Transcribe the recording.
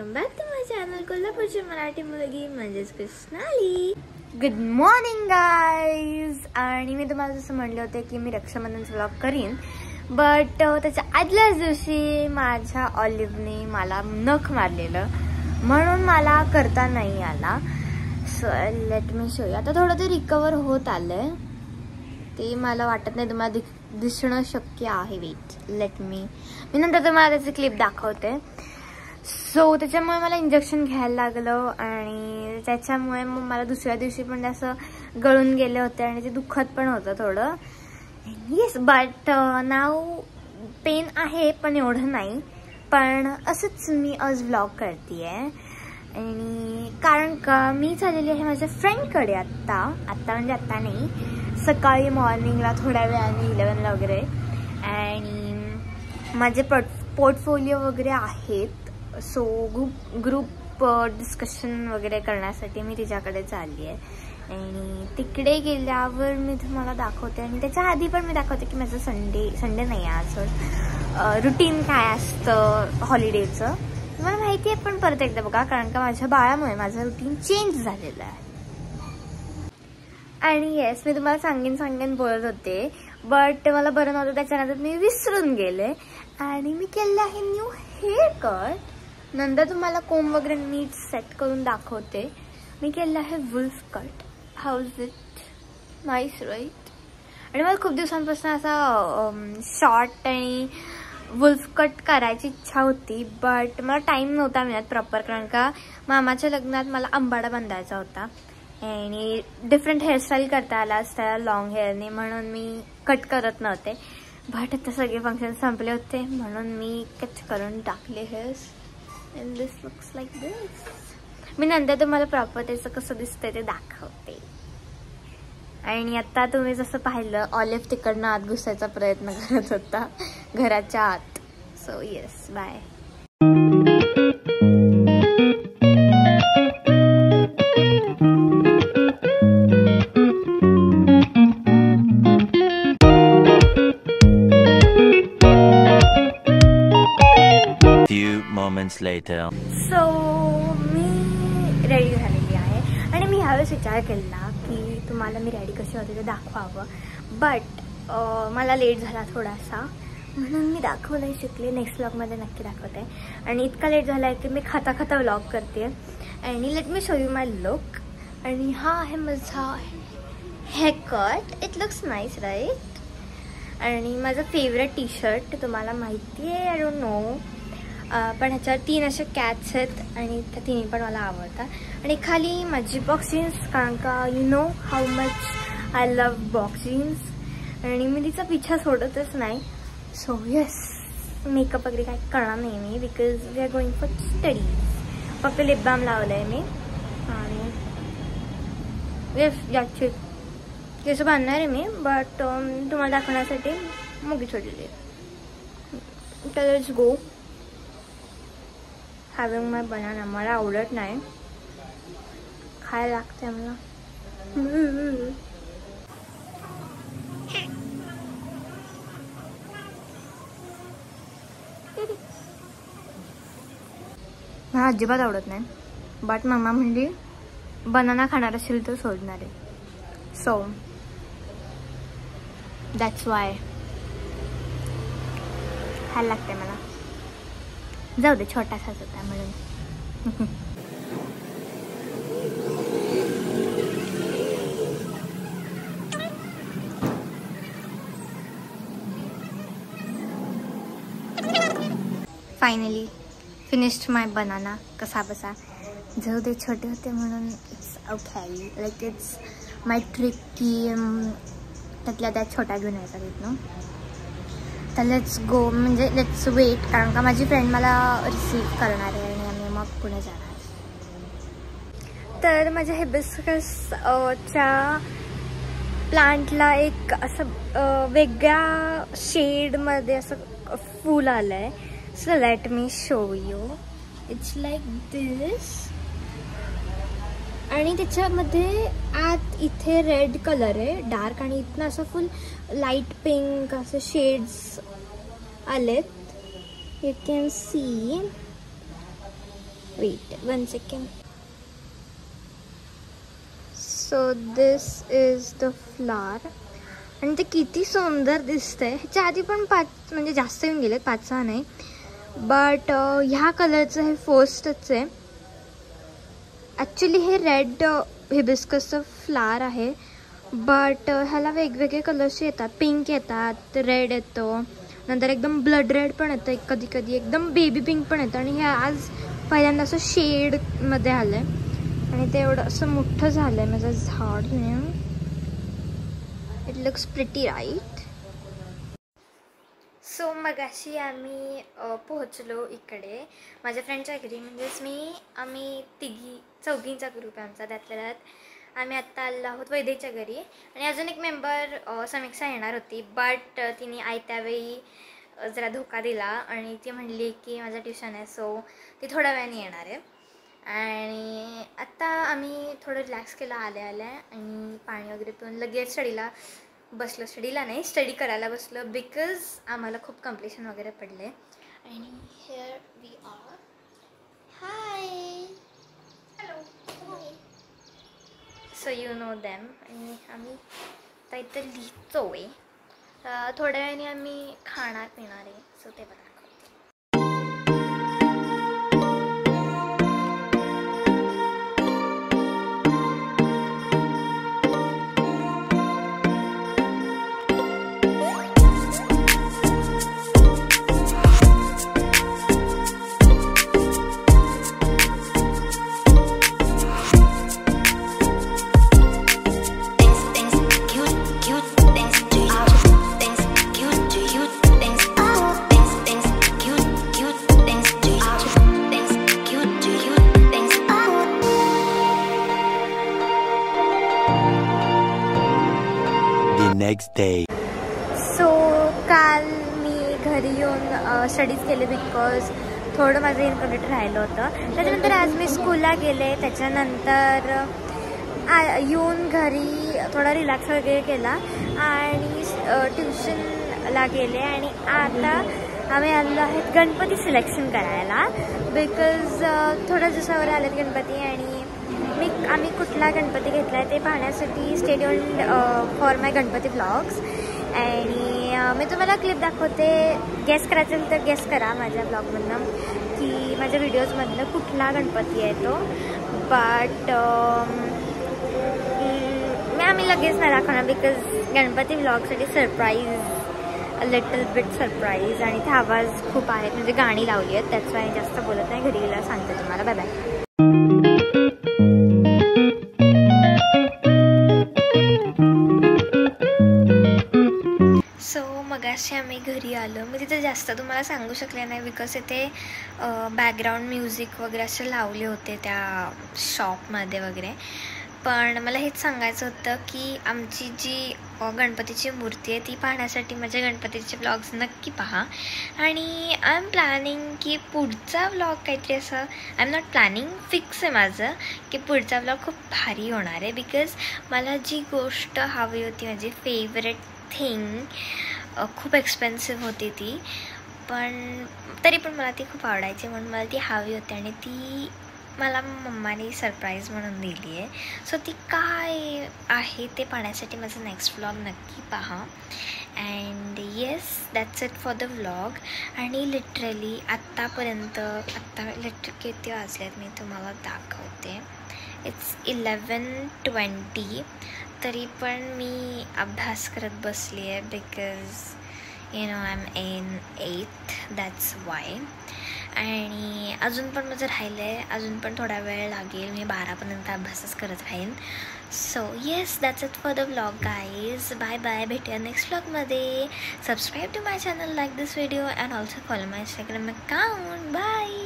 Welcome back to my channel कोल्हापूरची मराठी मुलगी म्हणजेच कृष्णाली. Good morning guys. आणि मी तुम्हाला जसं म्हणले होते की मी रक्षाबंधनचा व्लॉग करीन, बट त्याच्या आदल्याच दिवशी माझ्या ऑलिव्हने मला नख मारलेलं, म्हणून मला करता नाही आला. So let me show you. आता थोडं ते रिकवर होत आलंय, ते मला वाटत नाही तुम्हाला दिसणं शक्य आहे. वेट लेट मी नंतर तुम्हाला त्याची क्लिप दाखवते. सो त्याच्यामुळे मला इंजेक्शन घ्यायला लागलं आणि त्याच्यामुळे मग मला दुसऱ्या दिवशी पण असं गळून गेले होते आणि ते दुखत पण होतं थोडं. येस, बट नाव पेन आहे पण एवढं नाही. पण असंच मी आज व्लॉग करते आहे आणि कारण का मी चाललेली आहे माझ्या फ्रेंडकडे आत्ता म्हणजे आत्ता नाही, सकाळी मॉर्निंगला थोड्या वेळाने 11ला वगैरे. आणि माझे पोर्टफोलिओ वगैरे आहेत, सो ग्रुप डिस्कशन वगैरे करण्यासाठी मी तिच्याकडे चालली आहे. आणि तिकडे गेल्यावर मी तुम्हाला दाखवते आणि त्याच्या आधी पण मी दाखवते की माझं संडे नाही आज रुटीन काय असतं हॉलिडेचं मला माहिती आहे. पण परत एकदा बघा, कारण का माझ्या बाळामुळे माझं रुटीन चेंज झालेलं आहे. आणि येस, मी तुम्हाला सांगेन बोलत होते, बट मला बरं नव्हतं, त्याच्यानंतर मी विसरून गेले आणि मी केलं आहे न्यू हेअर कट. नंतर तुम्हाला कोम वगैरे नीट सेट करून दाखवते. मी केलं आहे wolf cut. How is it? Nice right? आणि मला खूप दिवसांपासून असा शॉर्ट आणि वुल्फ कट करायची इच्छा होती, बट मला टाईम नव्हता मिळत प्रॉपर, कारण का मामाच्या लग्नात मला अंबाडा बांधायचा होता आणि डिफरंट हेअरस्टाईल करता आला असता लॉंग हेअरने, म्हणून मी कट करत नव्हते. बट आता सगळे फंक्शन संपले होते म्हणून मी कट करून टाकले hairs. And this looks like this. मी नंतर तुम्हाला प्रॉपर त्याचं कसं दिसतंय ते दाखवते. आणि आता तुम्ही जसं पाहिलं, ऑलिव्ह तिकडनं आत घुसायचा प्रयत्न करत होता घराच्या आत. So yes, bye. Later. So मी रेडी झालेली आहे आणि मी ह्यावेळेस विचार केला की तुम्हाला मी रेडी कशी होते ते दाखवावं, बट मला लेट झाला थोडासा, म्हणून मी दाखवलंही शिकले. नेक्स्ट व्लॉगमध्ये नक्की दाखवते. आणि इतका लेट झाला आहे की मी खाता व्लॉग करते. आणि let me show you my look. आणि हा आहे माझा hair cut. It looks nice right? आणि माझं फेवरेट टी शर्ट तुम्हाला माहिती आहे, आय डोंट नो, पण ह्याच्यावर 3 अशा कॅट्स आहेत आणि त्या 3 पण मला आवडतात. आणि खाली माझी बॉक्स जीन्स, कारण का you know how much I love box jeans. आणि मी तिचा पिछा सोडतच नाही. सो येस, मेकअप वगैरे काय करणार नाही मी, because we are going for studies. फक्त लिप बाम लावलं आहे मी आणि येस याची केस बांधणार आहे मी, बट तुम्हाला दाखवण्यासाठी मुगी सोडलेली आहे. तर let's go. Having my banana. मला आवडत नाही, खायला लागते मला. मला अजिबात आवडत नाही, बट मम्मा म्हणली बनाना खाणार असेल तर सोडणार आहे. सो दॅट्स वाय खायला लागते मला. जाऊ दे, छोटासाच होता म्हणून. फायनली फिनिश्ड माय बनाना. कसा बसा, जाऊ दे, छोटे होते म्हणून it's okay. Like it's my trick की त्यातल्या त्यात छोटा घेऊन यायचा तिथनं. तर लेट्स गो, म्हणजे लेट्स वेट, कारण का माझी फ्रेंड मला रिसीव्ह करणार आहे आणि आम्ही मग पुढे जाणार. तर माझ्या हिबिस्कसच्या प्लांटला एक असं वेगळ्या शेडमध्ये असं फूल आलं आहे. So let me show you. It's like this. आणि त्याच्यामध्ये आत इथे रेड कलर आहे डार्क, आणि इथनं असं फुल लाईट पिंक असं शेड्स आलेत. You can see wait 1 second. So this is the flower आणि ते किती सुंदर दिसतंय. ह्याच्या आधी पण 5 म्हणजे जास्त येऊन गेलेत, 5-6 नाही, बट ह्या कलरचं हे फर्स्टच आहे. ॲक्च्युली हे रेड हिबिस्कसचं फ्लावर आहे, बट ह्याला वेगवेगळे कलर्सचे येतात. पिंक येतात, रेड येतो, नंतर एकदम ब्लड रेड पण येतं, कधी कधी एकदम बेबी पिंक पण येतं. आणि हे आज पहिल्यांदा असं शेडमध्ये आलं आहे आणि ते एवढं असं मोठं झालं आहे माझं झाड. It looks pretty right. So मगाशी आम्ही पोहोचलो इकडे माझ्या फ्रेंडच्या घरी. म्हणजेच आम्ही चौघींचा ग्रुप आहे आमचा. त्यातल्या त्यात आम्ही आत्ता आलो आहोत वैदेच्या घरी. आणि अजून एक मेंबर समीक्षा येणार होती, बट तिने त्यावेळी जरा धोका दिला आणि ती म्हणली की माझं ट्युशन आहे, सो ती थोड्या वेळाने येणार आहे. आणि आत्ता आम्ही थोडं रिलॅक्स केलं आल्या आणि पाणी वगैरे पिऊन लगेच स्टडी करायला बसलो, बिकॉज आम्हाला खूप कम्प्लिशन वगैरे पडले. आणि here we are. Hi, hello. So you know dam. आणि आम्ही आता इथं लिहितो आहे. थोड्या वेळाने आम्ही खाणार पिणार आहे, सो ते बघा. Next day. सो काल मी घरी येऊन स्टडीज केले, बिकॉज थोडं माझं इनकम्प्लीट राहिलं होतं. त्याच्यानंतर आज मी स्कूलला गेले. त्याच्यानंतर येऊन घरी थोडा रिलॅक्स वगैरे केला आणि ट्युशनला गेले. आणि आता आम्ही आलो आहेत गणपती सिलेक्शन करायला, बिकॉज थोड्या दिवसावर आलेत गणपती. आणि आम्ही कुठला गणपती घेतला आहे ते पाहण्यासाठी stay tuned for my Ganpati vlogs. आणि मी तुम्हाला क्लिप दाखवते. गेस करायचं असेल तर गेस करा माझ्या ब्लॉगमधनं की माझ्या व्हिडिओजमधनं कुठला गणपती आहे तो. बट आम्ही लगेच नाही दाखवणार, बिकॉज गणपती व्लॉगसाठी सरप्राईज, लिटल बिट सरप्राईज. आणि ते आवाज खूप आहेत, म्हणजे गाणी लावली आहेत, त्याचं मी जास्त बोलत नाही. घरी गेला सांगते तुम्हाला. Bye bye. मगाशी आम्ही घरी आलो. मी तिथे जास्त तुम्हाला सांगू शकले नाही, बिकॉज इथे बॅकग्राऊंड म्युझिक वगैरे असे लावले होते त्या शॉपमध्ये वगैरे. पण मला हेच सांगायचं होतं की आमची जी गणपतीची मूर्ती आहे ती पाहण्यासाठी माझ्या गणपतीचे व्लॉग्स नक्की पहा. आणि आय एम प्लॅनिंग की पुढचा व्लॉग काहीतरी असं, I am not planning, fix आहे माझं की पुढचा व्लॉग खूप भारी होणार आहे. बिकॉज मला जी गोष्ट हवी होती, माझी फेवरेट थिंग, खूप एक्सपेन्सिव्ह होती ती, पण तरी पण मला ती खूप आवडायची, म्हणून मला ती हवी होती. आणि ती मला मम्माने सरप्राईज म्हणून दिली आहे. सो ती काय आहे ते पाहण्यासाठी माझा नेक्स्ट व्लॉग नक्की पहा. And yes, that's it for the vlog. आणि लिटरली आत्ता किती वाजलेत मी तुम्हाला दाखवते. इट्स 11:20. तरी पण मी अभ्यास करत बसली आहे, because you know I am in 8th, that's why. आणि अजून पण माझं राहिलं आहे, अजून पण थोडा वेळ लागेल. मी 12पर्यंत अभ्यासच करत राहीन. So yes, that's it for the vlog guys. Bye bye. भेटूया नेक्स्ट व्लॉगमध्ये. Subscribe to my channel, like this video and also follow my Instagram account. Bye.